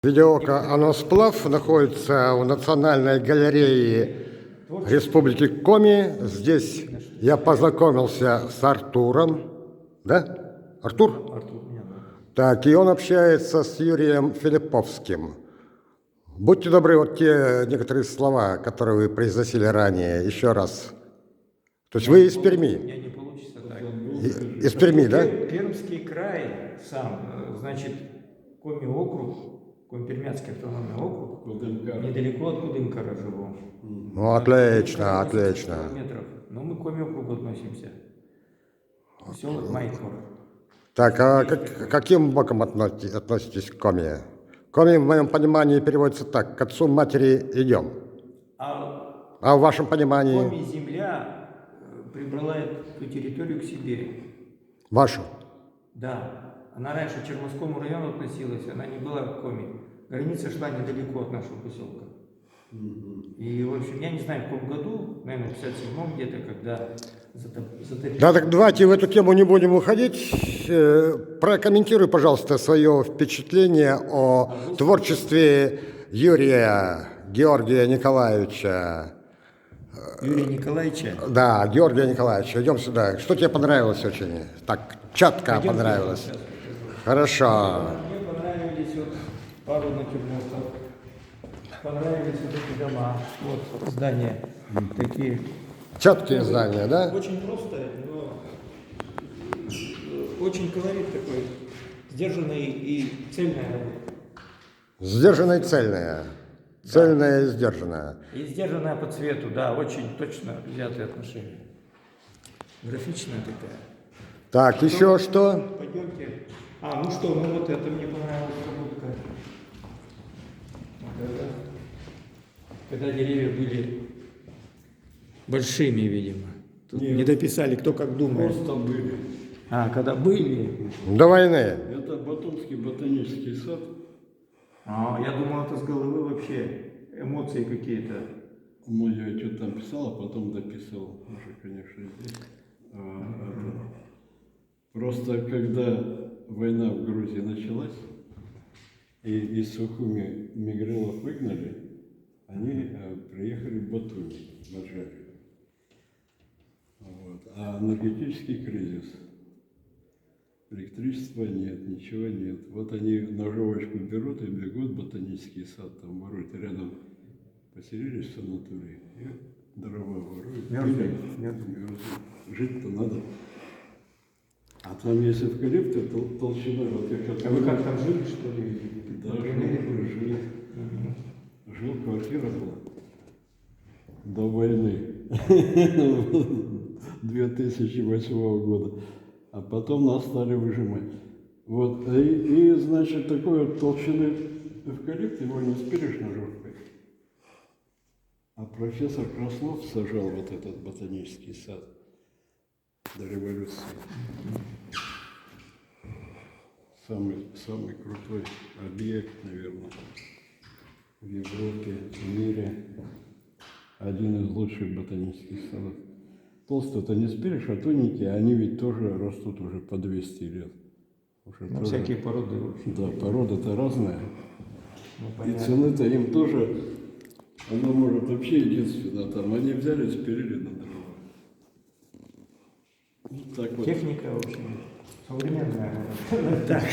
Видеоока «Аносплав» находится в Национальной галерее Республики Коми. Здесь я познакомился с Артуром. Да? Артур? Артур, меня, да. Так, и он общается с Юрием Филипповским. Будьте добры, вот те некоторые слова, которые вы произносили ранее, еще раз. То есть вы из У Перми? меня не получится так. Из Перми, да? Пермский край сам, значит, Коми округ, Коми-Пермяцкий автономный округ, недалеко от Кудымкара живу. Ну, отлично, отлично. Километров. Но мы к Коми округу относимся. Поселок Майкор. Так, а каким боком относитесь к Коми? Коми, в моем понимании, переводится так: к отцу матери идем. А в вашем понимании? Коми земля прибрала эту территорию к себе. Вашу? Да. Она раньше к Чермоскому району относилась, она не была в Коми. Граница шла недалеко от нашего поселка. И, в общем, я не знаю, в каком году, наверное, в 57-м где-то, когда затопили. Да, так давайте в эту тему не будем уходить. Прокомментируй, пожалуйста, свое впечатление о творчестве Юрия Георгия Николаевича. Юрия Николаевича. Да, Георгия Николаевича. Идем сюда. Что тебе понравилось очень? Так, четко понравилось. Хорошо. Мне понравились вот пару натюрмортов. Понравились вот эти дома. Вот здания такие. Четкие здания, да? Очень просто, но очень колорит такой. Сдержанный и цельная работа. Сдержанная и цельная. Цельная и сдержанная. И сдержанная по цвету, да, очень точно взятые отношения. Графичная такая. Так, еще что? Пойдемте. Ну что, ну вот это мне понравилась работа. Когда деревья были большими, видимо. Тут не дописали, кто как думает. Просто были. Когда были. До войны. Это Батумский ботанический сад. Я думал, это с головы вообще эмоции какие-то. Я что-то там писал, а потом дописал. Уже, конечно, здесь. Просто когда война в Грузии началась, и из Сухуми мигрелов выгнали, они приехали в Батуми, в Аджаре. Вот. А энергетический кризис. Электричества нет, ничего нет. Вот они ножовочку берут и бегут в ботанический сад, там воруют, рядом поселились в санатории, и дрова воруют. Мерзли. Жить-то надо. А там есть эвкалипты, толщина, вот я как... Вы как там жили, что ли? Да, жил. Жил, квартира была. До войны. 2008 года. А потом нас стали выжимать. Вот. И значит, такой вот толщины эвкалипта его не спилишь ножовкой. А профессор Краснов сажал вот этот ботанический сад до революции. Самый крутой объект, наверное, в Европе, в мире. Один из лучших ботанических садов. Толстые-то не спилишь, а тоненькие, они ведь тоже растут уже по 200 лет. Уже тоже, Всякие породы вообще. Да, порода-то разная. И Понятно. цены-то им тоже, она может вообще единственная там. Они взяли, спилили на дрова. Вот так вот. Техника, в общем, современная. Так.